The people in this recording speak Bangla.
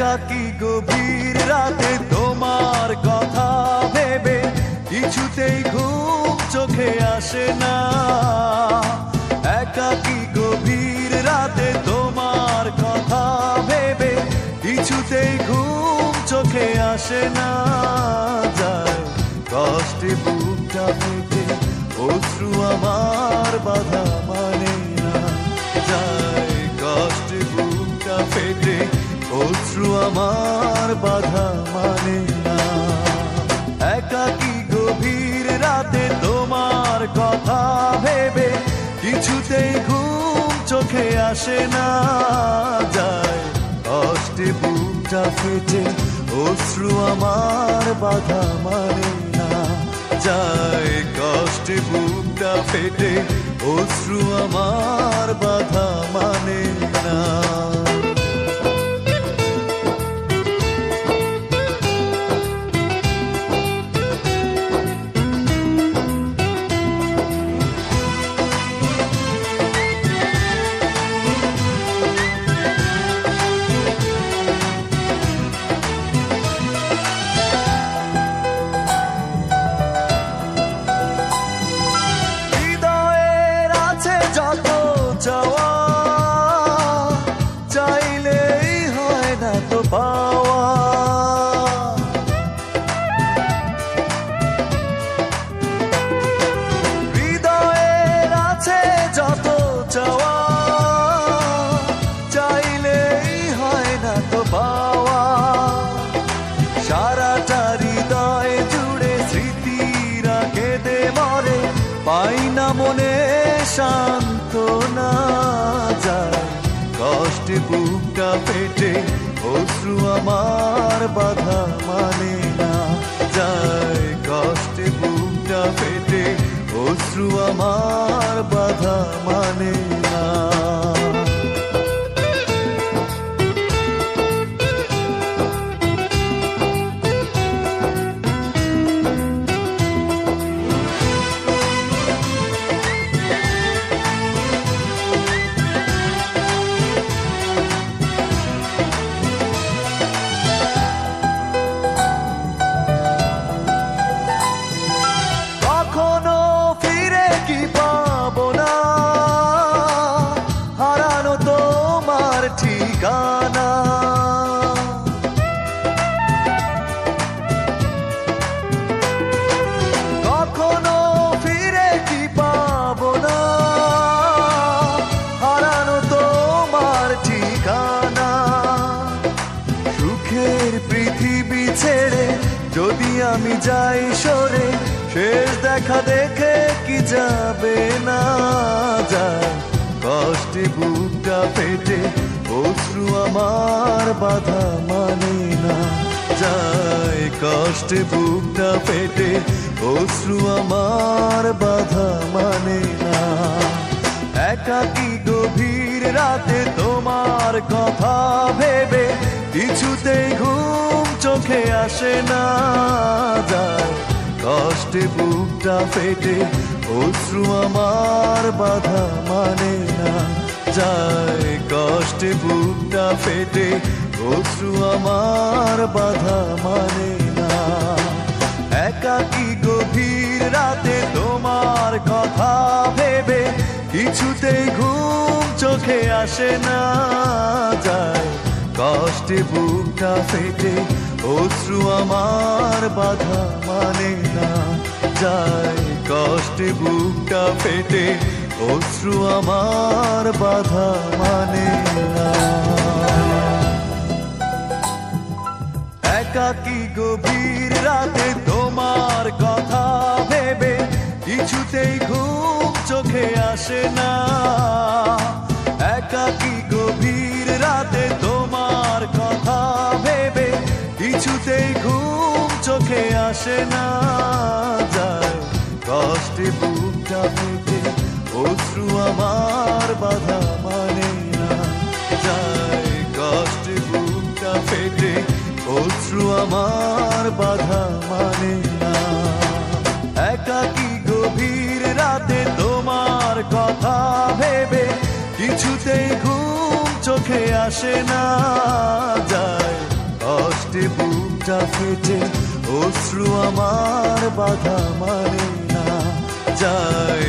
একাকী গভীর রাতে তোমার কথা ভেবে কিছুতেই ঘুম চোখে আসে না। একাকী গভীর রাতে তোমার কথা ভেবে কিছুতেই ঘুম চোখে আসে না। যায় কষ্টে বুকটা ফেটে অশ্রু আমার বাধা মানে না। যায় কষ্টে বুকটা ফেটে অশ্রু আমার বাধা মানে না। একাকী গভীর রাতে তোমার কথা ভেবে কিছুতেই ঘুম চোখে আসে না। যায় কষ্টে বুকটা ফেটে অশ্রু আমার বাধা মানে না। যায় কষ্টে বুকটা ফেটে অশ্রু আমার বাধা মানে না। চাইলেই হয় না তো পাওয়া। হৃদয়ের আছে যত চাওয়া, চাইলেই হয় না তো পাওয়া। সারাটা হৃদয় জুড়ে স্মৃতিরা কেঁদে মরে, পাই না মনে সান্ত্বনা। যায় কষ্টে বুকটা ফেটে অশ্রু আমার বাধা মানে না। যায় কষ্টে বুকটা ফেটে অশ্রু আমার বাধা মানে না। ঠিকানা কখনো ফিরে কি পাবো না, হারানো তোমার ঠিকানা। সুখের পৃথিবী ছেড়ে যদি আমি যাই সরে, শেষ দেখা দেখে কি যাবে না। যায় কষ্টে বুকটা ফেটে অশ্রু আমার বাধা মানে না। যায় কষ্টে বুকটা ফেটে অশ্রু আমার বাধা মানে না। একাকী গভীর রাতে তোমার কথা ভেবে কিছুতেই ঘুম চোখে আসে না। যায় কষ্টে বুকটা ফেটে অশ্রু আমার বাধা মানে না। যায় কষ্টে বুকটা ফেটে অশ্রু আমার বাধা মানে না। একাকী গভীর রাতে তোমার কথা ভেবে কিছুতেই ঘুম চোখে আসে না। যায় কষ্টে বুকটা ফেটে অশ্রু আমার বাধা মানে না। যায় কষ্টে বুকটা ফেটে অশ্রু আমার বাধা মানে না। একাকী গভীর রাতে তোমার কথা ভেবে কিছুতেই ঘুম চোখে আসে না। একাকী গভীর রাতে তোমার কথা ভেবে কিছুতেই ঘুম চোখে আসে না। যায় কষ্টে বুকটা ফেটে অশ্রু আমার বাধা মানে না। যায় কষ্টে বুকটা ফেটে অশ্রু আমার বাধা মানে না। একাকী গভীর রাতে তোমার কথা ভেবে কিছুতেই ঘুম চোখে আসে না। যায় কষ্টে বুকটা ফেটে অশ্রু আমার বাধা মানে না যায়।